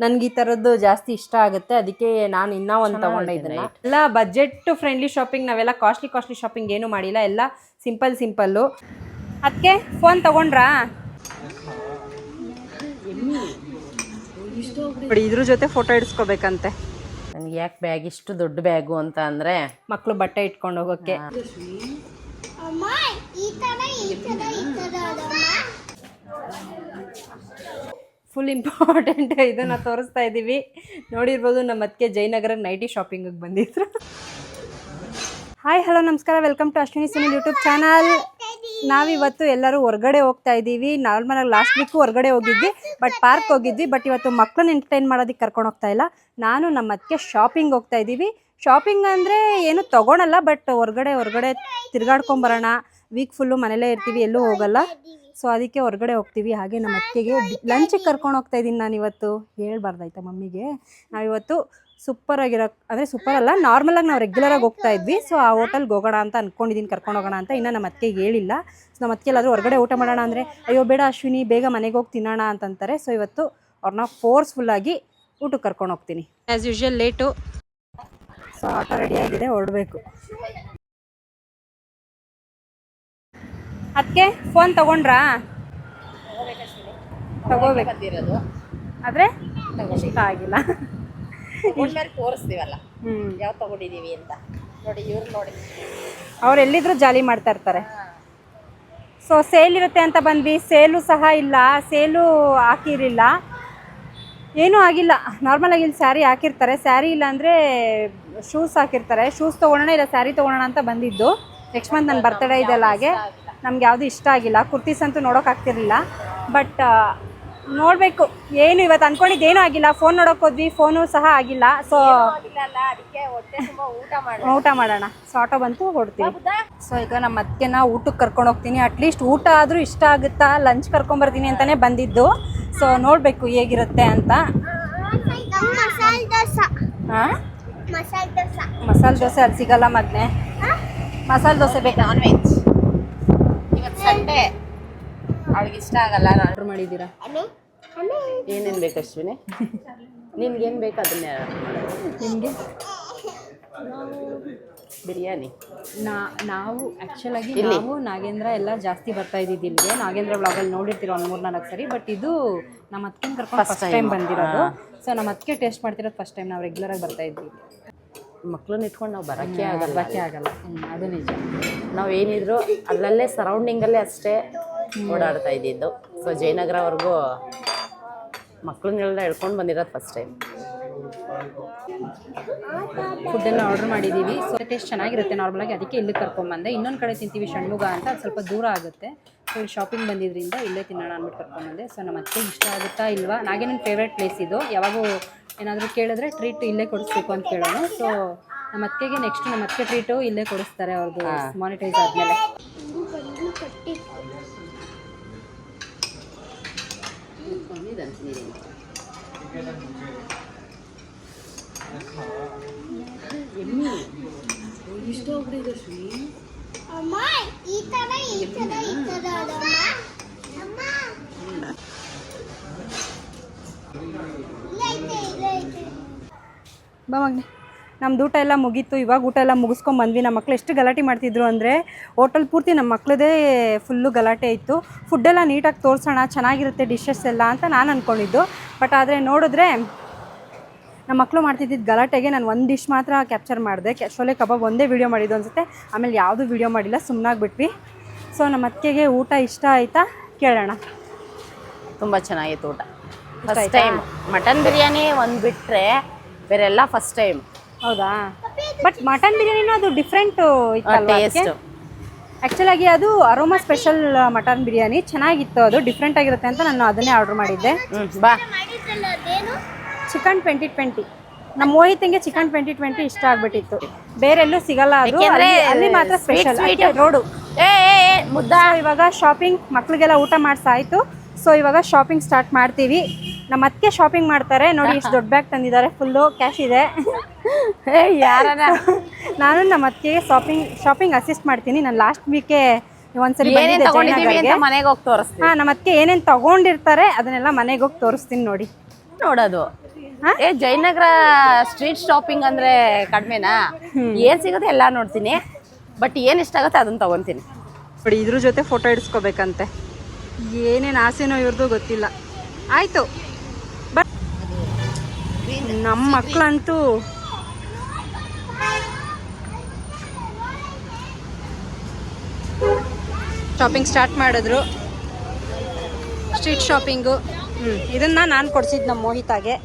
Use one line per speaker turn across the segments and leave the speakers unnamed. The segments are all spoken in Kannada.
ನನಗೆ ಈ ಥರದ್ದು ಜಾಸ್ತಿ ಇಷ್ಟ ಆಗುತ್ತೆ. ಅದಕ್ಕೆ ನಾನು ಇನ್ನೂ ಒಂದು ತೊಗೊಂಡೆ ಇದನ್ನು. ಎಲ್ಲ ಬಜೆಟ್ ಫ್ರೆಂಡ್ಲಿ ಶಾಪಿಂಗ್, ನಾವೆಲ್ಲ ಕಾಸ್ಟ್ಲಿ ಶಾಪಿಂಗ್ ಏನೂ ಮಾಡಿಲ್ಲ, ಎಲ್ಲ ಸಿಂಪಲ್ಲು. ಅದಕ್ಕೆ ಫೋನ್ ತೊಗೊಂಡ್ರಾ? ನೋಡಿ ಇದ್ರ ಜೊತೆ ಫೋಟೋ ಇಡಿಸ್ಕೋಬೇಕಂತೆ.
ನನಗೆ ಯಾಕೆ ಬ್ಯಾಗ್ ಇಷ್ಟು ದೊಡ್ಡ ಬ್ಯಾಗು ಅಂತ ಅಂದರೆ
ಮಕ್ಕಳು ಬಟ್ಟೆ ಇಟ್ಕೊಂಡು ಹೋಗೋಕ್ಕೆ. ಫುಲ್ ಇಂಪಾರ್ಟೆಂಟ್ ಇದನ್ನು ತೋರಿಸ್ತಾ ಇದ್ದೀವಿ. ನೋಡಿರ್ಬೋದು ನಮ್ಮ ಅದಕ್ಕೆ ಜಯನಗರಕ್ಕೆ ನೈಟಿ ಶಾಪಿಂಗಿಗೆ ಬಂದಿದ್ರು. ಹಾಯ್ ಹಲೋ ನಮಸ್ಕಾರ, welcome to Ashwini Sunil YouTube channel. ನಾವಿವತ್ತು ಎಲ್ಲರೂ ಹೊರಗಡೆ ಹೋಗ್ತಾ ಇದ್ದೀವಿ. ನಾರ್ಮಲಾಗಿ ಲಾಸ್ಟ್ ವೀಕು ಹೊರಗಡೆ ಹೋಗಿದ್ವಿ, ಬಟ್ ಪಾರ್ಕ್ ಹೋಗಿದ್ವಿ. ಬಟ್ ಇವತ್ತು ಮಕ್ಕಳನ್ನ ಎಂಟರ್ಟೈನ್ ಮಾಡೋದಕ್ಕೆ ಕರ್ಕೊಂಡು ಹೋಗ್ತಾ ಇಲ್ಲ. ನಾನು ನಮ್ಮ ಅದಕ್ಕೆ ಶಾಪಿಂಗ್ ಹೋಗ್ತಾ ಇದ್ದೀವಿ. ಶಾಪಿಂಗ್ ಅಂದರೆ ಏನು ತೊಗೊಳಲ್ಲ, ಬಟ್ ಹೊರಗಡೆ ತಿರ್ಗಾಡ್ಕೊಂಬರೋಣ. ವೀಕ್ ಫುಲ್ಲು ಮನೇಲೇ ಇರ್ತೀವಿ, ಎಲ್ಲೂ ಹೋಗಲ್ಲ. ಸೊ ಅದಕ್ಕೆ ಹೊರಗಡೆ ಹೋಗ್ತೀವಿ. ಹಾಗೆ ನಮ್ಮ ಅತ್ತಿಗೆಗೆ ಲಂಚಿಗೆ ಕರ್ಕೊಂಡು ಹೋಗ್ತಾ ಇದ್ದೀನಿ ನಾನಿವತ್ತು. ಹೇಳ್ಬಾರ್ದಾಯ್ತಾ ಮಮ್ಮಿಗೆ. ನಾವಿವತ್ತು ಸೂಪರಾಗಿರೋ, ಅಂದರೆ ಸೂಪರ್ ಅಲ್ಲ, ನಾರ್ಮಲಾಗಿ ನಾವು ರೆಗ್ಯುಲರಾಗಿ ಹೋಗ್ತಾ ಇದ್ವಿ. ಸೊ ಆ ಹೋಟೆಲ್ಗೆ ಹೋಗೋಣ ಅಂತ ಅಂದ್ಕೊಂಡಿದ್ದೀನಿ, ಕರ್ಕೊಂಡು ಹೋಗೋಣ ಅಂತ. ಇನ್ನು ನಮ್ಮ ಅತ್ತಿಗೆ ಹೇಳಿಲ್ಲ. ಸೊ ನಮ್ಮ ಅತ್ತಿಗೆ ಎಲ್ಲಾದರೂ ಹೊರಗಡೆ ಊಟ ಮಾಡೋಣ ಅಂದರೆ ಅಯ್ಯೋ ಬೇಡ ಅಶ್ವಿನಿ, ಬೇಗ ಮನೆಗೆ ಹೋಗಿ ತಿನ್ನೋಣ ಅಂತಂತಾರೆ. ಸೊ ಇವತ್ತು ಅವ್ರನ್ನ ಫೋರ್ಸ್ಫುಲ್ಲಾಗಿ ಊಟಕ್ಕೆ ಕರ್ಕೊಂಡು ಹೋಗ್ತೀನಿ. As usual late. So auto ರೆಡಿಯಾಗಿದೆ, ಹೊರಡಬೇಕು. ಅದಕ್ಕೆ ಫೋನ್ ತೊಗೊಂಡ್ರಾ? ತಗೋಬೇಕಂತಿರೋದು ಆದರೆ ಇಷ್ಟ ಆಗಿಲ್ಲ.
ತೋರಿಸ್ತೀವಲ್ಲ ಯಾವ ತಗೊಂಡಿದ್ದೀವಿ ಅಂತ ನೋಡಿ. ಇವ್ರು ನೋಡಿ,
ಅವ್ರು ಎಲ್ಲಿದ್ರು ಜಾಲಿ ಮಾಡ್ತಾ ಇರ್ತಾರೆ. ಸೊ ಸೇಲ್ ಇರುತ್ತೆ ಅಂತ ಬಂದ್ವಿ. ಸೇಲು ಸಹ ಇಲ್ಲ, ಸೇಲು ಹಾಕಿರಲಿಲ್ಲ, ಏನೂ ಆಗಿಲ್ಲ. ನಾರ್ಮಲಾಗಿ ಇಲ್ಲಿ ಸ್ಯಾರಿ ಹಾಕಿರ್ತಾರೆ. ಸ್ಯಾರಿ ಇಲ್ಲ ಅಂದರೆ ಶೂಸ್ ಹಾಕಿರ್ತಾರೆ. ಶೂಸ್ ತೊಗೊಳ್ಳೋಣ ಇಲ್ಲ ಸ್ಯಾರಿ ತೊಗೊಳ್ಳೋಣ ಅಂತ ಬಂದಿದ್ದು. ನೆಕ್ಸ್ಟ್ ಮಂತ್ ನನ್ನ ಬರ್ತಡೇ ಇದೆಲ್ಲ, ಹಾಗೆ ನಮ್ಗೆ ಯಾವುದು ಇಷ್ಟ ಆಗಿಲ್ಲ. ಕುರ್ತೀಸ್ ಅಂತೂ ನೋಡೋಕ್ಕಾಗ್ತಿರ್ಲಿಲ್ಲ. ಬಟ್ ನೋಡಬೇಕು. ಏನು ಇವತ್ತು ಅಂದ್ಕೊಂಡಿದ್ದು ಏನೂ ಆಗಿಲ್ಲ. ಫೋನ್ ನೋಡೋಕೆ ಹೋದ್ವಿ, ಫೋನು ಸಹ ಆಗಿಲ್ಲ. ಸೊ ಊಟ ಮಾಡೋಣ. ಸೊ ಆಟೋ ಬಂತು, ಹೊಡ್ತೀವಿ. ಸೊ ಈಗ ನಮ್ಮ ಅತ್ತಿಗೆನ ಊಟಕ್ಕೆ ಕರ್ಕೊಂಡು ಹೋಗ್ತೀನಿ. ಅಟ್ಲೀಸ್ಟ್ ಊಟ ಆದರೂ ಇಷ್ಟ ಆಗುತ್ತಾ, ಲಂಚ್ ಕರ್ಕೊಂಬರ್ತೀನಿ ಅಂತಲೇ ಬಂದಿದ್ದು. ಸೊ ನೋಡಬೇಕು ಹೇಗಿರುತ್ತೆ ಅಂತ. ಹಾಂ, ಮಸಾಲೆ ದೋಸೆ ಅಲ್ಲಿ ಸಿಗಲ್ಲ ಮಗನೆ. ಮಸಾಲೆ ದೋಸೆ ಬೇಕು.
ನಾನ್ ವೆಜ್ ಇವತ್ತು ಸಂಡೇ, ಅವಳಿಗೆ ಇಷ್ಟ ಆಗಲ್ಲ.
ಆರ್ಡ್ರ್ ಮಾಡಿದ್ದೀರಾ?
ಏನೇನು ಬೇಕು ಅಶ್ವಿನಿ? ನಿನ್ಗೇನು ಬೇಕು ಅದನ್ನೇ
ನಿಮಗೆ?
ಬಿರಿಯಾನಿ.
ನಾವು ಆ್ಯಕ್ಚುಲಾಗಿ ನಾವು ನಾಗೇಂದ್ರ ಎಲ್ಲ ಜಾಸ್ತಿ ಬರ್ತಾ ಇದ್ದಿದ್ದು ಇಲ್ಲಿಗೆ. ನಾಗೇಂದ್ರ ವ್ಲಾಗಲ್ಲಿ ನೋಡಿರ್ತೀರೋ ಒಂದು 3-4 ಸರಿ. ಬಟ್ ಇದು ನಮ್ಮ ಅತ್ತಿಗೆ ಕರ್ಕೊಂಡು ಫಸ್ಟ್ ಟೈಮ್ ಬಂದಿರೋದು. ಸೊ ನಮ್ಮ ಅತ್ತಿಗೆ ಟೇಸ್ಟ್ ಮಾಡ್ತಿರೋದು ಫಸ್ಟ್ ಟೈಮ್. ನಾವು ರೆಗ್ಯುಲರಾಗಿ ಬರ್ತಾ ಇದ್ವಿ.
ಮಕ್ಕಳನ್ನ ಇಟ್ಕೊಂಡು ನಾವು ಬರೋಕ್ಕೆ ಆಗಲ್ಲ.
ಅದು ನಿಜ.
ನಾವು ಏನಿದ್ರು ಅಲ್ಲಲ್ಲೇ ಸರೌಂಡಿಂಗಲ್ಲೇ ಅಷ್ಟೇ ಓಡಾಡ್ತಾ ಇದ್ದಿದ್ದು. ಸೊ ಜಯನಗರವರೆಗೂ ಮಕ್ಕಳನ್ನೆಲ್ಲ ಹೇಳ್ಕೊಂಡು ಬಂದಿರೋದು ಫಸ್ಟ್ ಟೈಮ್.
ಫುಡ್ಡೆಲ್ಲ ಆರ್ಡ್ರ್ ಮಾಡಿದ್ದೀವಿ. ಸೊ ಟೇಸ್ಟ್ ಚೆನ್ನಾಗಿರುತ್ತೆ ನಾರ್ಮಲಾಗಿ, ಅದಕ್ಕೆ ಇಲ್ಲಿಗೆ ಕರ್ಕೊಂಬಂದೆ. ಇನ್ನೊಂದು ಕಡೆ ತಿಂತೀವಿ, ಷಣ್ಮುಗ ಅಂತ, ಅದು ಸ್ವಲ್ಪ ದೂರ ಆಗುತ್ತೆ. ಸೊ ಇಲ್ಲಿ ಶಾಪಿಂಗ್ ಬಂದಿದ್ದರಿಂದ ಇಲ್ಲೇ ತಿನ್ನೋಣ ಅಂದ್ಬಿಟ್ಟು ಕರ್ಕೊಂಬಂದೆ. ಸೊ ನಮ್ಮ ಅತ್ತಿಗೆ ಇಷ್ಟ ಆಗುತ್ತಾ ಇಲ್ವಾ? ನಾಗೇ ನನ್ನ ಫೇವ್ರೇಟ್ ಪ್ಲೇಸ್ ಇದು. ಯಾವಾಗೂ ಏನಾದರೂ ಕೇಳಿದ್ರೆ ಟ್ರೀಟ್ ಇಲ್ಲೇ ಕೊಡಿಸ್ಬೇಕು ಅಂತ ಕೇಳೋಣ. ಸೊ ನಮ್ಮ ಅತ್ತಿಗೆಗೆ ನೆಕ್ಸ್ಟ್ ನಮ್ಮ ಅತ್ತಿಗೆ ಟ್ರೀಟು ಇಲ್ಲೇ ಕೊಡಿಸ್ತಾರೆ ಅವ್ರದ್ದು ಮಾನಿಟೈಸ್ ಆದಮೇಲೆ. ಬಾ ಮಗನೆ, ನಮ್ದು ಊಟ ಎಲ್ಲ ಮುಗೀತು. ಇವಾಗ ಊಟ ಎಲ್ಲ ಮುಗಿಸ್ಕೊಂಬಂದ್ವಿ. ನಮ್ಮ ಮಕ್ಳು ಎಷ್ಟು ಗಲಾಟೆ ಮಾಡ್ತಿದ್ರು ಅಂದರೆ, ಹೋಟೆಲ್ ಪೂರ್ತಿ ನಮ್ಮ ಮಕ್ಳದೇ ಫುಲ್ಲು ಗಲಾಟೆ ಇತ್ತು. ಫುಡ್ಡೆಲ್ಲ ನೀಟಾಗಿ ತೋರಿಸೋಣ, ಚೆನ್ನಾಗಿರುತ್ತೆ ಡಿಶಸ್ ಎಲ್ಲ ಅಂತ ನಾನು ಅಂದ್ಕೊಂಡಿದ್ದು. ಬಟ್ ಆದರೆ ನೋಡಿದ್ರೆ ನಮ್ಮ ಮಕ್ಕಳು ಮಾಡ್ತಿದ್ದಿದ್ದು ಗಲಾಟೆಗೆ ನಾನು ಒಂದು ಡಿಶ್ ಮಾತ್ರ ಕ್ಯಾಪ್ಚರ್ ಮಾಡಿದೆ. ಶೋಲೆ ಕಬಾಬ್ ಒಂದೇ ವೀಡಿಯೋ ಮಾಡಿದ್ದು ಅನಿಸುತ್ತೆ. ಆಮೇಲೆ ಯಾವುದೂ ವೀಡಿಯೋ ಮಾಡಿಲ್ಲ, ಸುಮ್ಮನಾಗ್ಬಿಟ್ವಿ. ಸೊ ನಮ್ಮ ಅತ್ತಿಗೆಗೆ ಊಟ ಇಷ್ಟ ಆಯಿತಾ ಕೇಳೋಣ.
ತುಂಬ ಚೆನ್ನಾಗಿತ್ತು ಊಟ. ಫಸ್ಟ್ ಟೈಮ್ ಮಟನ್ ಬಿರಿಯಾನಿ ಒಂದು ಬಿಟ್ಟರೆ ಬೇರೆ ಎಲ್ಲ ಫಸ್ಟ್ ಟೈಮ್.
ಹೌದಾ? ಬಟ್ ಮಟನ್ ಬಿರಿಯಾನಿನೂ ಅದು ಡಿಫ್ರೆಂಟು ಇತ್ತು
ಟೇಸ್ಟ್.
ಆ್ಯಕ್ಚುಲಾಗಿ ಅದು ಅರೋಮಾ ಸ್ಪೆಷಲ್ ಮಟನ್ ಬಿರಿಯಾನಿ ಚೆನ್ನಾಗಿತ್ತು. ಅದು ಡಿಫ್ರೆಂಟ್ ಆಗಿರುತ್ತೆ ಅಂತ ನಾನು ಅದನ್ನೇ ಆರ್ಡ್ರ್ ಮಾಡಿದ್ದೆ.
ಬಾ.
ಚಿಕನ್ 2020. ನಮ್ಮ ಮೋಹಿತಿಂಗೆ ಚಿಕನ್ 2020 ಇಷ್ಟ ಆಗ್ಬಿಟ್ಟಿತ್ತು. ಬೇರೆಲ್ಲೂ ಸಿಗಲ್ಲ ಅದು, ಅಲ್ಲಿ ಮಾತ್ರ ಸ್ಪೆಷಲ್. ನೋಡು
ಮುದ್ದ.
ಇವಾಗ ಶಾಪಿಂಗ್, ಮಕ್ಳಿಗೆಲ್ಲ ಊಟ ಮಾಡಿಸಾಯಿತು. ಸೊ ಇವಾಗ ಶಾಪಿಂಗ್ ಸ್ಟಾರ್ಟ್ ಮಾಡ್ತೀವಿ. ನಮ್ಮ ಅತ್ತಿಗೆ ಶಾಪಿಂಗ್ ಮಾಡ್ತಾರೆ. ನೋಡಿ ಇಷ್ಟು ದೊಡ್ಡ ಬ್ಯಾಗ್ ತಂದಿದ್ದಾರೆ, ಫುಲ್ಲು ಕ್ಯಾಶ್ ಇದೆ. ನಾನು ನಮ್ಮ ಅತ್ತಿಗೆ ಶಾಪಿಂಗ್ ಅಸಿಸ್ಟ್ ಮಾಡ್ತೀನಿ. ನಾನು ಲಾಸ್ಟ್ ವೀಕೆ ಒಂದ್ಸರಿ
ಮನೆಗೆ ಹೋಗಿ ತೋರಿಸ್ತೀನಿ.
ಹಾಂ, ನಮ್ಮ ಅತ್ತಿಗೆ ಏನೇನು ತೊಗೊಂಡಿರ್ತಾರೆ ಅದನ್ನೆಲ್ಲ ಮನೆಗೆ ಹೋಗಿ ತೋರಿಸ್ತೀನಿ ನೋಡಿ.
ನೋಡೋದು. ಜಯನಗರ ಸ್ಟ್ರೀಟ್ ಶಾಪಿಂಗ್ ಅಂದ್ರೆ ಕಡಿಮೆನಾ? ಏನ್ ಸಿಗುತ್ತೆ ಎಲ್ಲ ನೋಡ್ತೀನಿ, ಬಟ್ ಏನ್ ಇಷ್ಟ ಆಗುತ್ತೆ ಅದನ್ನ ತಗೊಂತೀನಿ.
ನೋಡಿ ಇದ್ರ ಜೊತೆ ಫೋಟೋ ಇಡಿಸ್ಕೋಬೇಕಂತೆ. ಏನೇನು ಆಸೆನೋ ಇವ್ರದ್ದು ಗೊತ್ತಿಲ್ಲ. ಆಯಿತು, ಬಟ್ ನಮ್ಮ ಮಕ್ಕಳಂತೂ ಶಾಪಿಂಗ್ ಸ್ಟಾರ್ಟ್ ಮಾಡಿದ್ರು. Street shopping. ಇದನ್ನು ನಾನು ಕೊಡ್ಸಿದ್ದು ನಮ್ಮ ಮೋಹಿತಾಗೆ.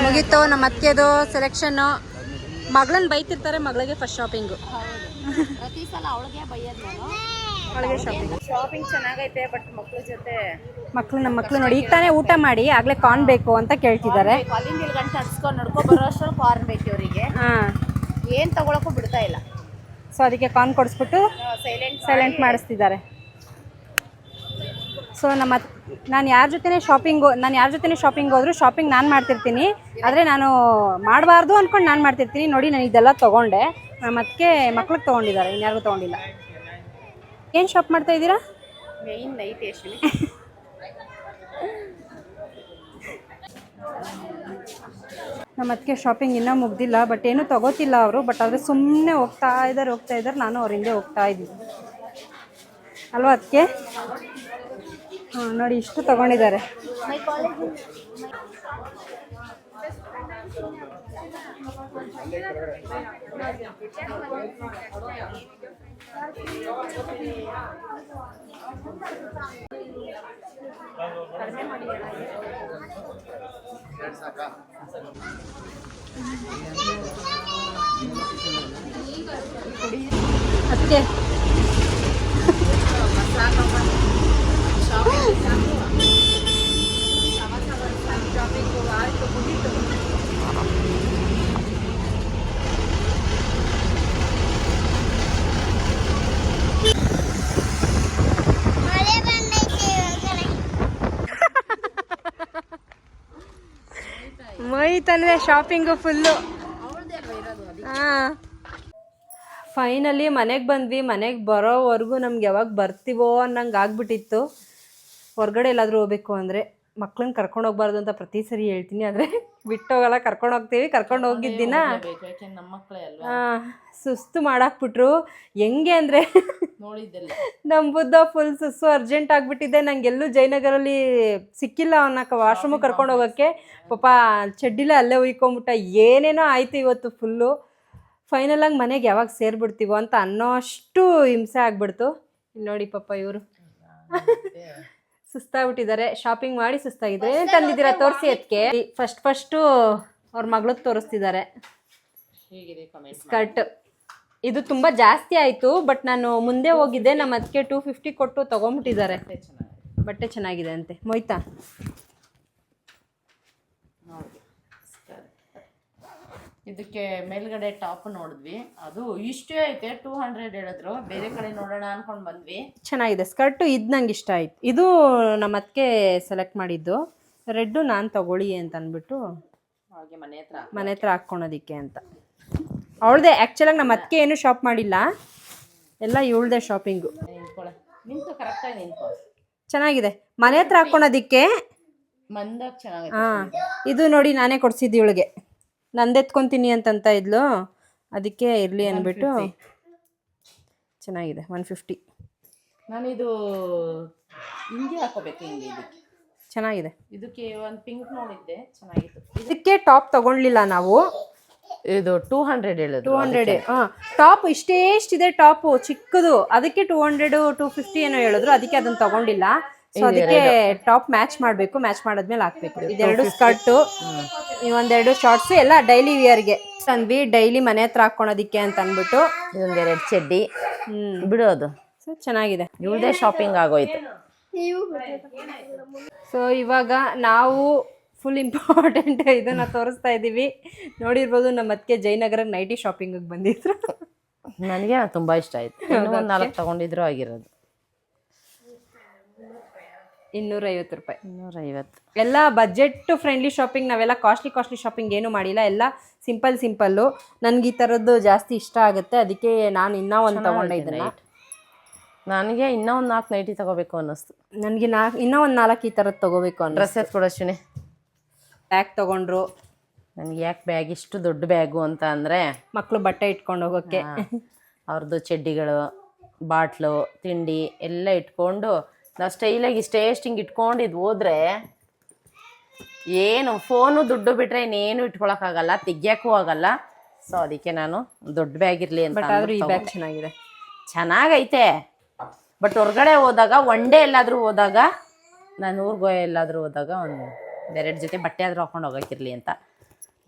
ಮುಗೀತು ನಮ್ಮ ಅತ್ತೆದು ಸೆಲೆಕ್ಷನ್ನು. ಮಗಳನ್ನ ಬೈತಿರ್ತಾರೆ, ಮಗಳಿಗೆ ಫಸ್ಟ್ ಶಾಪಿಂಗು.
ಪ್ರತಿ ಸಲ ಅವಳಿಗೆ ಬೈಯೋದು ನಾನು.
ಅವಳಿಗೆ
ಶಾಪಿಂಗ್ ಚೆನ್ನಾಗೈತೆ, ಬಟ್ ಮಕ್ಳ ಜೊತೆ
ನಮ್ಮ ಮಕ್ಕಳು ನೋಡಿ ಈಗ ತಾನೇ ಊಟ ಮಾಡಿ ಆಗ್ಲೇ ಕಾರ್ನ್ ಬೇಕು ಅಂತ ಕೇಳ್ತಿದ್ದಾರೆ.
ಅಲ್ಲಿಂದ ಇಲ್ಲಿ ಗಂಟೆ ಹಚ್ಕೊಂಡು ನಡ್ಕೊ ಬರೋ ಅಷ್ಟರಲ್ಲಿ ಕಾರ್ನ್ ಬೇಕು ಅವರಿಗೆ. ಏನ್ ತಗೊಳಕ್ಕೂ ಬಿಡ್ತಾ ಇಲ್ಲ.
ಸೊ ಅದಕ್ಕೆ ಕಾರ್ನ್ ಕೊಡಿಸ್ಬಿಟ್ಟು ಸೈಲೆಂಟ್ ಮಾಡಿಸ್ತಿದ್ದಾರೆ. ಸೊ ನಾನು ಯಾರ ಜೊತೆ ಶಾಪಿಂಗ್ ಹೋದ್ರು ಶಾಪಿಂಗ್ ನಾನು ಮಾಡ್ತಿರ್ತೀನಿ. ಆದರೆ ನಾನು ಮಾಡಬಾರ್ದು ಅಂದ್ಕೊಂಡು ನಾನು ಮಾಡ್ತಿರ್ತೀನಿ. ನೋಡಿ ನಾನು ಇದೆಲ್ಲ ತೊಗೊಂಡೆ. ಮತ್ತೆ ಮಕ್ಳಿಗೆ ತೊಗೊಂಡಿದ್ದಾರೆ, ಇನ್ಯಾರಿಗೂ ತೊಗೊಂಡಿಲ್ಲ. ಏನು ಶಾಪ್ ಮಾಡ್ತಾ ಇದ್ದೀರಾ?
Main night Ashwini.
ನಮ್ಮ ಅದಕ್ಕೆ ಶಾಪಿಂಗ್ ಇನ್ನೂ ಮುಗ್ದಿಲ್ಲ, ಬಟ್ ಏನೂ ತೊಗೋತಿಲ್ಲ ಅವರು. ಬಟ್ ಆದರೆ ಸುಮ್ಮನೆ ಹೋಗ್ತಾ ಇದ್ದಾರೆ. ನಾನು ಅವ್ರ ಹಿಂದೆ ಹೋಗ್ತಾ ಇದ್ದೀನಿ ಅಲ್ವಾ ಅದಕ್ಕೆ. ನೋಡಿ ಇಷ್ಟು ತಗೊಂಡಿದ್ದಾರೆ. ಅದಕ್ಕೆ ಮೈತಂದ್ರೆ ಶಾಪಿಂಗು ಫುಲ್ಲು. ಫೈನಲಿ ಮನೆಗೆ ಬಂದ್ವಿ. ಮನೆಗೆ ಬರೋವರೆಗೂ ನಮ್ಗೆ ಯಾವಾಗ ಬರ್ತೀವೋ ಅನ್ನಂಗೆ ಆಗ್ಬಿಟ್ಟಿತ್ತು. ಹೊರಗಡೆ ಎಲ್ಲಾದರೂ ಹೋಗ್ಬೇಕು ಅಂದರೆ ಮಕ್ಳನ್ನ ಕರ್ಕೊಂಡು ಹೋಗ್ಬಾರ್ದು ಅಂತ ಪ್ರತಿ ಸರಿ ಹೇಳ್ತೀನಿ, ಆದರೆ ಬಿಟ್ಟೋಗಲ್ಲ. ಕರ್ಕೊಂಡು ಹೋಗ್ತೀವಿ. ಕರ್ಕೊಂಡು ಹೋಗಿದ್ದಿನ ಸುಸ್ತು ಮಾಡಾಕ್ಬಿಟ್ರು. ಹೆಂಗೆ ಅಂದರೆ ನಮ್ಮ ಬುದ್ಧ ಫುಲ್ ಸುಸ್ಸು ಅರ್ಜೆಂಟ್ ಆಗಿಬಿಟ್ಟಿದೆ. ನಂಗೆಲ್ಲೂ ಜಯನಗರಲ್ಲಿ ಸಿಕ್ಕಿಲ್ಲ ಅವನ್ನ ವಾಶ್ರೂಮಿಗೆ ಕರ್ಕೊಂಡು ಹೋಗೋಕ್ಕೆ. ಪಾಪ ಚಡ್ಡಿಲ್ಲ ಅಲ್ಲೇ ಉಯ್ಕೊಂಬಿಟ್ಟ. ಏನೇನೋ ಆಯಿತು ಇವತ್ತು ಫುಲ್ಲು. ಫೈನಲಾಗಿ ಮನೆಗೆ ಯಾವಾಗ ಸೇರಿಬಿಡ್ತೀವೋ ಅಂತ ಅನ್ನೋ ಅಷ್ಟು ಹಿಂಸೆ ಆಗ್ಬಿಡ್ತು. ಇಲ್ಲಿ ನೋಡಿ ಪಾಪ ಇವರು ಸುಸ್ತಾಗ್ಬಿಟ್ಟಿದ್ದಾರೆ. ಶಾಪಿಂಗ್ ಮಾಡಿ ಸುಸ್ತಾಗಿದೆ. ಏನು ತಂದಿದ್ದೀರಾ ತೋರಿಸಿ ಅದಕ್ಕೆ. ಫಸ್ಟು ಅವ್ರ ಮಗಳಿಗೆ ತೋರಿಸ್ತಿದ್ದಾರೆ ಸ್ಕರ್ಟ್. ಇದು ತುಂಬ ಜಾಸ್ತಿ ಆಯಿತು, ಬಟ್ ನಾನು ಮುಂದೆ ಹೋಗಿದ್ದೆ. ನಮ್ಮ ಅದಕ್ಕೆ 250 ಕೊಟ್ಟು ತೊಗೊಂಬಿಟ್ಟಿದ್ದಾರೆ. ಬಟ್ಟೆ ಚೆನ್ನಾಗಿದೆ ಅಂತೆ. ಮೊಯ್ತಾ
ಇದಕ್ಕೆ ಮೇಲ್ಗಡೆ ಟಾಪ್ ನೋಡಿದ್ವಿ, ಅದು ಇಷ್ಟೇ ಐತೆ 200 ಹೇಳಿದ್ರು. ಬೇರೆ ಕಡೆ ನೋಡೋಣ ಅನ್ಕೊಂಡು ಬಂದ್ವಿ.
ಚೆನ್ನಾಗಿದೆ ಸ್ಕರ್ಟು. ಇದು ನಂಗೆ ಇಷ್ಟ ಆಯ್ತು. ಇದು ನಮ್ಮ ಅದಕ್ಕೆ ಸೆಲೆಕ್ಟ್ ಮಾಡಿದ್ದು. ರೆಡ್ಡು ನಾನು ತಗೊಳ್ಳಿ ಅಂತ ಅಂದ್ಬಿಟ್ಟು
ಹಾಗೆ ಮನೆ ಹತ್ರ ಹಾಕ್ಕೊಳೋದಿಕ್ಕೆ ಅಂತ. ಅವಳದೇ ಆ್ಯಕ್ಚುಲಾಗಿ ನಮ್ಮ ಅದಕ್ಕೆ ಏನು ಶಾಪ್ ಮಾಡಿಲ್ಲ, ಎಲ್ಲ ಇವಳದೇ ಶಾಪಿಂಗು.
ಚೆನ್ನಾಗಿದೆ ಮನೆ ಹತ್ರ ಹಾಕ್ಕೊಳೋದಿಕ್ಕೆ. ಹಾಂ, ಇದು ನೋಡಿ ನಾನೇ ಕೊಡಿಸಿದ್ದು ಇವಳಿಗೆ. ನಂದೆತ್ಕೊತೀನಿ ಅಂತಂತ ಇದ್ಲು, ಅದಕ್ಕೆ ಇರಲಿ ಅಂದ್ಬಿಟ್ಟು. ಚೆನ್ನಾಗಿದೆ 150.
ನಾನಿದು ಹಿಂಗೆ ಹಾಕೋಬೇಕು. ಹಿಂಗೆ ಇದಕ್ಕೆ
ಚೆನ್ನಾಗಿದೆ.
ಇದಕ್ಕೆ ಒಂದು ಪಿಂಕ್ ನೋಡಿದ್ದೆ, ಚೆನ್ನಾಗಿತ್ತು.
ಇದಕ್ಕೆ ಟಾಪ್ ತಗೊಳ್ಲಿಲ್ಲ ನಾವು.
ಇದು 200 ಹೇಳಿದ್ರು.
200. ಹಾಂ, ಟಾಪ್ ಇಷ್ಟೇಷ್ಟಿದೆ ಟಾಪು ಚಿಕ್ಕದು. ಅದಕ್ಕೆ 200 250 ಏನೋ ಹೇಳಿದ್ರು. ಅದಕ್ಕೆ ಅದನ್ನು ತಗೊಂಡಿಲ್ಲ. ಸೊ ಅದಕ್ಕೆ ಟಾಪ್ ಮ್ಯಾಚ್ ಮಾಡಬೇಕು. ಮ್ಯಾಚ್ ಮಾಡಾದ್ಮೇಲೆ ಹಾಕ್ಬೇಕು. ಇದೆರಡು ಸ್ಕರ್ಟು, ಒಂದೆರಡು ಶಾರ್ಟ್ಸ್ ಎಲ್ಲ ಡೈಲಿ ವಿಯರ್ಗೆ ತಂದ್ವಿ. ಡೈಲಿ ಮನೆ ಹತ್ರ ಹಾಕ್ಕೊಳೋದಿಕ್ಕೆ ಅಂತ ಅಂದ್ಬಿಟ್ಟು.
ಇದೊಂದೆರಡು ಚಡ್ಡಿ ಬಿಡೋದು.
ಸೊ ಚೆನ್ನಾಗಿದೆ.
ಇವಳದೇ ಶಾಪಿಂಗ್ ಆಗೋಯ್ತು.
ಸೊ ಇವಾಗ ನಾವು ಫುಲ್ ಇಂಪಾರ್ಟೆಂಟ್ ಇದನ್ನು ತೋರಿಸ್ತಾ ಇದ್ದೀವಿ. ನೋಡಿರ್ಬೋದು ನಮ್ಮ ಅದಕ್ಕೆ ಜಯನಗರ ನೈಟಿ ಶಾಪಿಂಗಿಗೆ ಬಂದಿದ್ರು.
ನನಗೆ ತುಂಬ ಇಷ್ಟ ಆಯಿತು. ಒಂದು 4 ತಗೊಂಡಿದ್ರು ಆಗಿರೋದು.
250 ರೂಪಾಯಿ.
250.
ಎಲ್ಲ ಬಜೆಟ್ ಫ್ರೆಂಡ್ಲಿ ಶಾಪಿಂಗ್. ನಾವೆಲ್ಲ ಕಾಸ್ಟ್ಲಿ ಶಾಪಿಂಗ್ ಏನು ಮಾಡಿಲ್ಲ, ಎಲ್ಲ ಸಿಂಪಲ್ಲು. ನನ್ಗೆ ಈ ಥರದ್ದು ಜಾಸ್ತಿ ಇಷ್ಟ ಆಗುತ್ತೆ, ಅದಕ್ಕೆ ನಾನು ಇನ್ನೂ ಒಂದು ತಗೊಂಡೆ ಇದನ್ನ.
ನನಗೆ ಇನ್ನೂ ಒಂದು 4 ನೈಟಿ ತಗೋಬೇಕು ಅನ್ನಿಸ್ತು.
ನನಗೆ ಇನ್ನೂ ಒಂದು 4 ಈ ಥರದ್ದು ತಗೋಬೇಕು ಅನ್ನೋ.
ಡ್ರೆಸ್ ಎತ್ಕೊಡೋಶಿನಿ
ಬ್ಯಾಗ್ ತೊಗೊಂಡ್ರು.
ನನಗೆ ಯಾಕೆ ಬ್ಯಾಗ್ ಇಷ್ಟು ದೊಡ್ಡ ಬ್ಯಾಗು ಅಂತ ಅಂದರೆ,
ಮಕ್ಕಳು ಬಟ್ಟೆ ಇಟ್ಕೊಂಡು ಹೋಗೋಕ್ಕೆ
ಅವ್ರದ್ದು ಚಡ್ಡಿಗಳು, ಬಾಟ್ಲು, ತಿಂಡಿ ಎಲ್ಲ ಇಟ್ಕೊಂಡು ನಾವು ಸ್ಟೈಲಾಗಿ ಹಿಂಗೆ ಇಟ್ಕೊಂಡಿದ್ದು ಹೋದ್ರೆ ಏನು ಫೋನು ದುಡ್ಡು ಬಿಟ್ಟರೆ ಇನ್ನೇನು ಇಟ್ಕೊಳಕ್ಕಾಗಲ್ಲ, ತೆಗಿಯೋಕ್ಕೂ ಆಗಲ್ಲ. ಸೊ ಅದಕ್ಕೆ ನಾನು ದೊಡ್ಡ ಬ್ಯಾಗ್ ಇರಲಿ ಅಂತ.
ಆದರೂ ಈ ಬ್ಯಾಗ್ ಚೆನ್ನಾಗಿದೆ,
ಚೆನ್ನಾಗೈತೆ. ಬಟ್ ಹೊರಗಡೆ ಹೋದಾಗ, ಒನ್ ಡೇ ಎಲ್ಲಾದರೂ ಹೋದಾಗ, ನಾನು ಊರಿಗೆ ಎಲ್ಲಾದರೂ ಹೋದಾಗ ಒಂದು 2 ಜೊತೆ ಬಟ್ಟೆ ಆದರೂ ಹಾಕೊಂಡು ಹೋಗೋಕ್ಕಿರಲಿ ಅಂತ.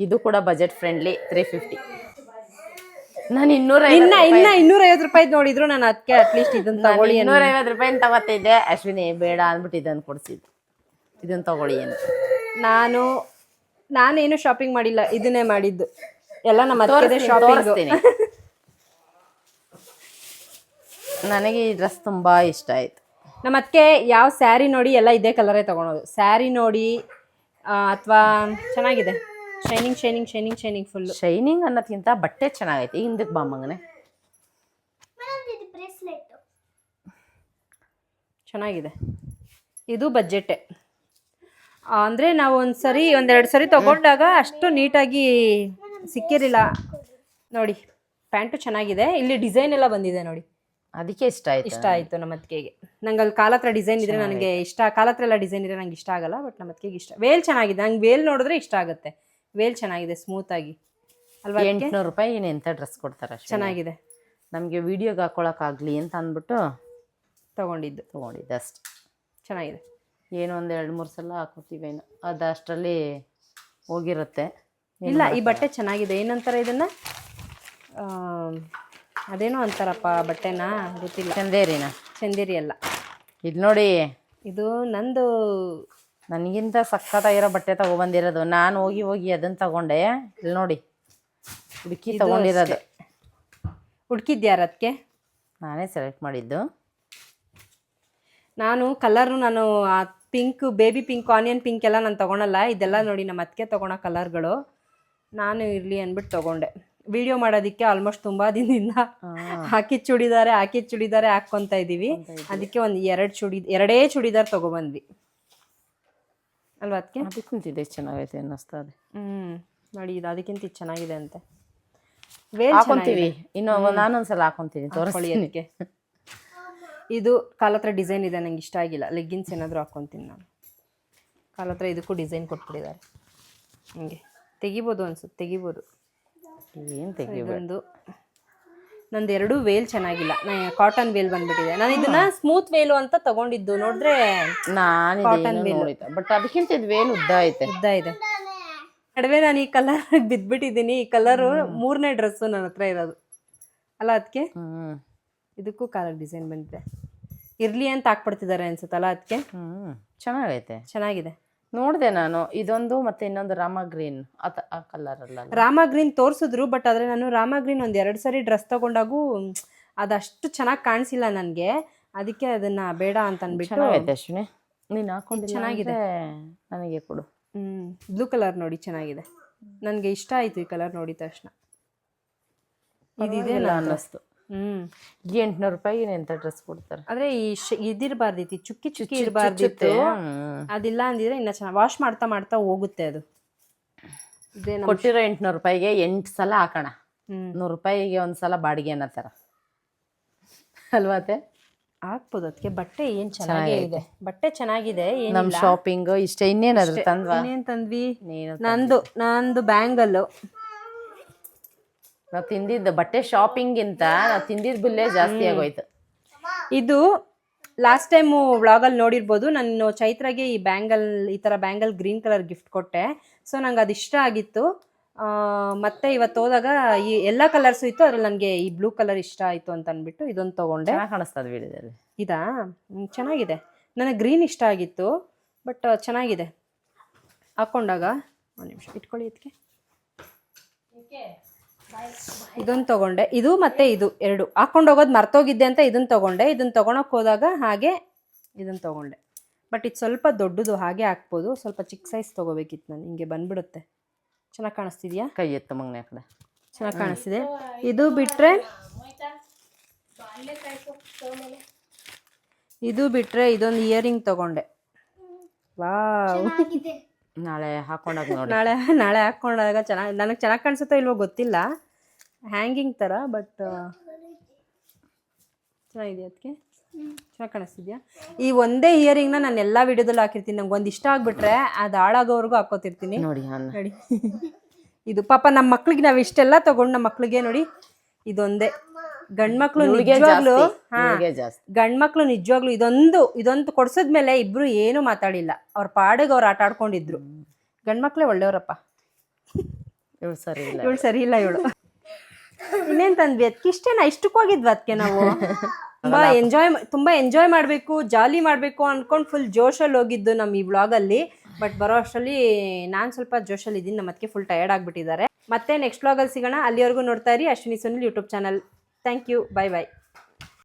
ಇದು ಕೂಡ ಬಜೆಟ್ ಫ್ರೆಂಡ್ಲಿ 350. ನಾನು
250 ರೂಪಾಯಿ ನೋಡಿದ್ರು ನಾನು ಅದಕ್ಕೆ ಅಟ್ಲೀಸ್ಟ್ ಇದನ್ನ ತಗೊಳ್ಳಿ
250 ರೂಪಾಯಿ ತಗೋತಿದ್ದೆ. ಅಶ್ವಿನಿ ಬೇಡ ಅಂದ್ಬಿಟ್ಟು ಇದನ್ನು ಕೊಡಿಸಿದ್ದು, ಇದನ್ನು ತಗೊಳ್ಳಿ ಅಂತ.
ನಾನೇನು ಶಾಪಿಂಗ್ ಮಾಡಿಲ್ಲ, ಇದನ್ನೇ ಮಾಡಿದ್ದು ಎಲ್ಲ ನಮ್ಮ ಅತ್ತೆ ಶಾಪಿಂಗ್.
ನನಗೆ ಈ ಡ್ರೆಸ್ ತುಂಬ ಇಷ್ಟ ಆಯ್ತು.
ನಮ್ಮ ಅದಕ್ಕೆ ಯಾವ ಸ್ಯಾರಿ ನೋಡಿ ಎಲ್ಲ ಇದೇ ಕಲರೇ ತಗೊಳೋದು. ಸ್ಯಾರಿ ನೋಡಿ ಅಥವಾ ಚೆನ್ನಾಗಿದೆ, ಶೈನಿಂಗ್ ಫುಲ್.
ಶೈನಿಂಗ್ ಅನ್ನೋದಕ್ಕಿಂತ ಬಟ್ಟೆ ಚೆನ್ನಾಗೈತೆ. ಹಿಂದಕ್ಕೆ ಬಾಮಂಗನೆ
ಚೆನ್ನಾಗಿದೆ. ಇದು ಬಜೆಟ್ಟೆ ಅಂದರೆ ನಾವು ಒಂದೆರಡು ಸರಿ ತಗೊಂಡಾಗ ಅಷ್ಟು ನೀಟಾಗಿ ಸಿಕ್ಕಿರಲಿಲ್ಲ. ನೋಡಿ ಪ್ಯಾಂಟು ಚೆನ್ನಾಗಿದೆ, ಇಲ್ಲಿ ಡಿಸೈನ್ ಎಲ್ಲ ಬಂದಿದೆ ನೋಡಿ,
ಅದಕ್ಕೆ ಇಷ್ಟ
ಆಯಿತು ನಮ್ಮ ಅತ್ತಿಗೆಗೆ. ನಂಗೆ ಅಲ್ಲಿ ಕಾಲ ಹತ್ರ ಡಿಸೈನ್ ಇದ್ರೆ ನನಗೆ ಇಷ್ಟ, ಕಾಲ ಹತ್ರ ಎಲ್ಲ ಡಿಸೈನ್ ಇದ್ರೆ ನಂಗೆ ಇಷ್ಟ ಆಗಲ್ಲ. ಬಟ್ ನಮ್ಮ ಅತ್ತಿಗೆಗೆ ಇಷ್ಟ. ವೇಲ್ ಚೆನ್ನಾಗಿದೆ, ನಂಗೆ ವೇಲ್ ನೋಡಿದ್ರೆ ಇಷ್ಟ ಆಗುತ್ತೆ. ವೇಲ್ ಚೆನ್ನಾಗಿದೆ, ಸ್ಮೂತಾಗಿ ಅಲ್ವಾ.
800 ರೂಪಾಯಿ ಏನು ಎಂಥ ಡ್ರೆಸ್ ಕೊಡ್ತಾರೆ,
ಚೆನ್ನಾಗಿದೆ.
ನಮಗೆ ವೀಡಿಯೋಗೆ ಹಾಕೊಳಕ್ಕಾಗಲಿ ಅಂತ ಅಂದ್ಬಿಟ್ಟು
ತೊಗೊಂಡಿದ್ದು
ಅಷ್ಟೆ.
ಚೆನ್ನಾಗಿದೆ.
ಏನೋ ಒಂದು 2-3 ಸಲ ಹಾಕೋತೀವೇನೋ, ಅದು ಅಷ್ಟರಲ್ಲಿ ಹೋಗಿರುತ್ತೆ.
ಇಲ್ಲ ಈ ಬಟ್ಟೆ ಚೆನ್ನಾಗಿದೆ. ಏನಂತಾರೆ ಇದನ್ನು, ಅದೇನೋ ಅಂತಾರಪ್ಪ ಬಟ್ಟೆನ, ಗೊತ್ತಿಲ್ಲ. ಚಂದೇರಿ ಅಲ್ಲ
ಇದು ನೋಡಿ,
ಇದು ನಂದು
ನನಗಿಂತ ಸಖತ್ತಾಗಿರೋ ಬಟ್ಟೆ ತಗೊಬಂದಿರೋದು. ನಾನು ಹೋಗಿ ಅದನ್ನು ತಗೊಂಡೆ. ಇಲ್ಲಿ ನೋಡಿ, ಹುಡುಕಿ ತಗೊಂಡಿರೋದು.
ಹುಡುಕಿದ್ಯಾರ ಅದಕ್ಕೆ?
ನಾನೇ ಸೆಲೆಕ್ಟ್ ಮಾಡಿದ್ದು.
ನಾನು ಆ pink, baby pink, onion pink ಎಲ್ಲ ನಾನು ತೊಗೊಳಲ್ಲ. ಇದೆಲ್ಲ ನೋಡಿ ನಮ್ಮ ಅತ್ತಿಗೆ ತೊಗೊಳೋ ಕಲರ್ಗಳು. ನಾನು ಇರಲಿ ಅಂದ್ಬಿಟ್ಟು ತೊಗೊಂಡೆ. ವಿಡಿಯೋ ಮಾಡೋದಕ್ಕೆ ಆಲ್ಮೋಸ್ಟ್ ತುಂಬ ದಿನದಿಂದ ಹಾಕಿದ ಚೂಡಿದಾರೆ ಹಾಕ್ಕೊತಾ ಇದ್ದೀವಿ. ಅದಕ್ಕೆ ಒಂದು 2 ಚೂಡಿದಾರ್ ತೊಗೊಬಂದ್ವಿ ಅಲ್ವಾ ಅದಕ್ಕೆ.
ಅದಕ್ಕಿಂತ ಚೆನ್ನಾಗೈತೆ ಅನ್ನಿಸ್ತಾ ಇದೆ.
ನೋಡಿ ಇದು ಅದಕ್ಕಿಂತ ಇದು ಚೆನ್ನಾಗಿದೆ ಅಂತೆ.
ಹಾಕೊಂತೀವಿ ಇನ್ನು, ನಾನೊಂದ್ಸಲ ಹಾಕೊಂತೀನಿ, ತೋರಿಸ್ಕೊಳ್ಳಿ ಅದಕ್ಕೆ.
ಇದು ಕಾಲ ಹತ್ರ ಡಿಸೈನ್ ಇದೆ, ನಂಗೆ ಇಷ್ಟ ಆಗಿಲ್ಲ. ಲೆಗ್ಗಿನ್ಸ್ ಏನಾದರೂ ಹಾಕ್ಕೊತೀನಿ ನಾನು. ಕಾಲ ಹತ್ರ ಇದಕ್ಕೂ ಡಿಸೈನ್ ಕೊಟ್ಬಿಟ್ಟಿದ್ದಾರೆ. ಹಂಗೆ ತೆಗಿಬೋದು ಅನ್ಸುತ್ತೆ, ತೆಗಿಬೋದು.
ಏನು ತೆಗಿಬೋದು.
ನಂದು 2 ವೇಲ್ ಚೆನ್ನಾಗಿಲ್ಲ, ಕಾಟನ್ ವೇಲ್ ಬಂದ್ಬಿಟ್ಟಿದೆ. ನಾನು ಇದನ್ನ ಸ್ಮೂತ್ ವೇಲು ಅಂತ ತಗೊಂಡಿದ್ದು, ನೋಡಿದ್ರೆ
ಕಾಟನ್ ವೇಲ್. ಬಟ್ ಅದಕ್ಕಿಂತ ಇದು ವೇಲ್ ಉದ್ದ ಇದೆ.
ನಡುವೆ ನಾನು ಈ ಕಲರ್ ಬಿದ್ದುಬಿಟ್ಟಿದ್ದೀನಿ. ಈ ಕಲರು 3ನೇ ಡ್ರೆಸ್ಸು ನನ್ನ ಹತ್ರ ಇರೋದು ಅಲ್ಲ ಅದಕ್ಕೆ. ಇದಕ್ಕೂ ಕಾಲರ್ ಡಿಸೈನ್ ಬಂದಿದೆ. ಇರ್ಲಿ ಅಂತ ಹಾಕ್ಬಿಡ್ತಿದ್ದಾರೆ ಅನ್ಸುತ್ತಲ್ಲ ಅದಕ್ಕೆ. ಚೆನ್ನಾಗಿದೆ.
ನೋಡಿದೆ ನಾನು ಇದೊಂದು, ಮತ್ತೆ ಇನ್ನೊಂದು ರಾಮ ಗ್ರೀನ್ ಆ ಕಲರ್ ಅಲ್ಲ.
ರಾಮ ಗ್ರೀನ್ ತೋರಿಸಿದ್ರು, ಬಟ್ ಆದರೆ ನಾನು ರಾಮ ಗ್ರೀನ್ 2 ಸರಿ ಡ್ರೆಸ್ ತಗೊಂಡಾಗೂ ಅದಷ್ಟು ಚೆನ್ನಾಗಿ ಕಾಣಿಸಿಲ್ಲ ನನಗೆ. ಅದಕ್ಕೆ ಅದನ್ನ ಬೇಡ ಅಂತ ಅಂದ್ಬಿಟ್ಟು.
ಅಶ್ವಿನಿ ನೀನು ಹಾಕೊಂಡು ಚೆನ್ನಾಗಿದೆ, ನನಗೆ ಕೊಡು.
ಬ್ಲೂ ಕಲರ್ ನೋಡಿ ಚೆನ್ನಾಗಿದೆ, ನನಗೆ ಇಷ್ಟ ಆಯಿತು ಈ ಕಲರ್ ನೋಡಿದ ತಕ್ಷಣ. ಇದಿದೆ ಅನ್ನಿಸ್ತು.
800 ರೂಪಾಯಿಗೆ ಎಂಥ ಡ್ರೆಸ್ ಕೊಡ್ತಾರೆ.
ಆದರೆ ಇದಿರಬಾರ್ದಿತ್ತು, ಚುಕ್ಕಿ ಇರಬಾರ್ದಿತ್ತು. ಅದಿಲ್ಲ ಅಂದಿದ್ರೆ ಇನ್ನು ಚೆನ್ನಾಗಿ ವಾಶ್ ಮಾಡ್ತಾ ಹೋಗುತ್ತೆ ಅದು.
ಕೊಟ್ಟಿರೋ 800 ರೂಪಾಯಿಗೆ 8 ಸಲ ಹಾಕೋಣ. 100 ರೂಪಾಯಿಗೆ ಒಂದು ಸಲ ಬಾಡಿಗೆ ಅನ್ನೋ ಥರ ಅಲ್ವಾತೆ.
ಹಾಕ್ಬೋದು ಅದಕ್ಕೆ. ಬಟ್ಟೆ ಏನು ಚೆನ್ನಾಗಿದೆ, ಬಟ್ಟೆ ಚೆನ್ನಾಗಿದೆ.
ನಮ್ಮ ಶಾಪಿಂಗ್ ಇಷ್ಟೇ. ಇನ್ನೇನಾದ್ರು
ತಂದ್ವಿ. ನಂದು ಬ್ಯಾಂಗಲ್ಲು.
ನಾವು ತಿಂದಿದ್ದು ಬಟ್ಟೆ ಶಾಪಿಂಗಿಂತ ನಾವು ತಿಂದಿದ್ದ ಬಿಲ್ಲೇ ಜಾಸ್ತಿ ಆಗೋಯ್ತು.
ಇದು ಲಾಸ್ಟ್ ಟೈಮು ವ್ಲಾಗಲ್ಲಿ ನೋಡಿರ್ಬೋದು, ನಾನು ಚೈತ್ರಾಗೆ ಈ ಥರ ಬ್ಯಾಂಗಲ್ ಗ್ರೀನ್ ಕಲರ್ ಗಿಫ್ಟ್ ಕೊಟ್ಟೆ. ಸೊ ನಂಗೆ ಅದು ಇಷ್ಟ ಆಗಿತ್ತು. ಮತ್ತೆ ಇವತ್ತು ಹೋದಾಗ ಈ ಎಲ್ಲ ಕಲರ್ಸು ಇತ್ತು, ಅದ್ರಲ್ಲಿ ನನಗೆ ಈ ಬ್ಲೂ ಕಲರ್ ಇಷ್ಟ ಆಯಿತು ಅಂತ ಅಂದ್ಬಿಟ್ಟು ಇದೊಂದು ತೊಗೊಂಡೆ.
ಕಾಣಿಸ್ತದೆ ವಿಡಿಯೋದಲ್ಲಿ.
ಇದಾ ಚೆನ್ನಾಗಿದೆ. ನನಗೆ ಗ್ರೀನ್ ಇಷ್ಟ ಆಗಿತ್ತು, ಬಟ್ ಚೆನ್ನಾಗಿದೆ ಹಾಕ್ಕೊಂಡಾಗ. ಒಂದು ನಿಮಿಷ ಇಟ್ಕೊಳ್ಳಿ ಇದಕ್ಕೆ. ಇದೊಂದು ತೊಗೊಂಡೆ. ಇದು ಮತ್ತು ಇದು 2 ಹಾಕ್ಕೊಂಡು ಹೋಗೋದು ಮರ್ತೋಗಿದ್ದೆ ಅಂತ ಇದನ್ನು ತೊಗೊಂಡೆ. ಇದನ್ನು ತೊಗೊಳಕ್ಕೆ ಹೋದಾಗ ಹಾಗೆ ಇದನ್ನು ತೊಗೊಂಡೆ. ಬಟ್ ಇದು ಸ್ವಲ್ಪ ದೊಡ್ಡದು, ಹಾಗೆ ಹಾಕ್ಬೋದು. ಸ್ವಲ್ಪ ಚಿಕ್ಕ ಸೈಜ್ ತೊಗೋಬೇಕಿತ್ತು ನಾನು. ಹಿಂಗೆ ಬಂದ್ಬಿಡುತ್ತೆ. ಚೆನ್ನಾಗಿ ಕಾಣಿಸ್ತಿದ್ಯಾ?
ಕೈ ಎತ್ತು ಮಗನೇ ಆ ಕಡೆ.
ಚೆನ್ನಾಗಿ ಕಾಣಿಸ್ತಿದೆ. ಇದು ಬಿಟ್ಟರೆ ಇದೊಂದು ಇಯರಿಂಗ್ ತೊಗೊಂಡೆ. ವಾವ್,
ನಾಳೆ ಹಾಕೊಂಡಾಗ ನೋಡಿ.
ನಾಳೆ ಹಾಕ್ಕೊಂಡಾಗ ನನಗೆ ಚೆನ್ನಾಗಿ ಕಾಣಿಸುತ್ತೋ ಇಲ್ವೋ ಗೊತ್ತಿಲ್ಲ, ಹ್ಯಾಂಗಿಂಗ್ ಥರ. ಬಟ್ ಚೆನ್ನಾಗಿದೆ, ಅದಕ್ಕೆ ಚೆನ್ನಾಗಿ ಕಾಣಿಸ್ತಿದ್ಯಾ? ಈ ಒಂದೇ ಇಯರಿಂಗ್ನ ನಾನು ಎಲ್ಲ ವಿಡಿಯೋದಲ್ಲೂ ಹಾಕಿರ್ತೀನಿ. ನಂಗೆ ಒಂದು ಇಷ್ಟ ಆಗಿಬಿಟ್ರೆ ಅದು ಹಾಳಾಗೋವರೆಗೂ ಹಾಕೋತಿರ್ತೀನಿ.
ನೋಡಿ
ನೋಡಿ ಇದು ಪಾಪ ನಮ್ಮ ಮಕ್ಳಿಗೆ ನಾವು ಇಷ್ಟೆಲ್ಲ ತೊಗೊಂಡು ನಮ್ಮ ಮಕ್ಳಿಗೆ ನೋಡಿ ಇದೊಂದೇ. ಗಂಡ್ಮಕ್ಳು ನಿಜವಾಗ್ಲು ಗಂಡ್ಮಕ್ಳು ನಿಜವಾಗ್ಲು ಇದೊಂದು ಕೊಡ್ಸದ್ಮೇಲೆ ಇಬ್ರು ಏನು ಮಾತಾಡಿಲ್ಲ, ಅವ್ರ ಪಾಡಿಗೆ ಅವ್ರು ಆಟ ಆಡ್ಕೊಂಡಿದ್ರು. ಗಂಡ್ಮಕ್ಳೇ ಒಳ್ಳೆಯವರಪ್ಪ.
ಇವಳು ಸರಿ ಇಲ್ಲ,
ಇವಳು ಇನ್ನೇನ್ ತಂದ್ವಿ ಅದಕ್ಕೆ? ಇಷ್ಟೇನಾ? ಇಷ್ಟಕ್ಕೆ ಹೋಗಿದ್ವಿ ಅದಕ್ಕೆ ನಾವು. ತುಂಬಾ ಎಂಜಾಯ್ ಮಾಡಬೇಕು, ಜಾಲಿ ಮಾಡಬೇಕು ಅನ್ಕೊಂಡು ಫುಲ್ ಜೋಶಲ್ಲಿ ಹೋಗಿದ್ದು ನಮ್ಮ ಈ ವ್ಲಾಗಲ್ಲಿ. ಬಟ್ ಬರೋ ಅಷ್ಟರಲ್ಲಿ ನಾನು ಸ್ವಲ್ಪ ಜೋಶಲ್ಲಿ ಇದ್ದೀನಿ, ನಮ್ಮ ಅದಕ್ಕೆ ಫುಲ್ ಟಯರ್ಡ್ ಆಗಿಬಿಟ್ಟಿದ್ದಾರೆ. ಮತ್ತೆ ನೆಕ್ಸ್ಟ್ ವ್ಲಾಗಲ್ಲಿ ಸಿಗೋಣ. ಅಲ್ಲಿವರೆಗೂ ನೋಡ್ತಾ ಇರಿ Ashwini Sunil YouTube channel. Thank you, bye bye.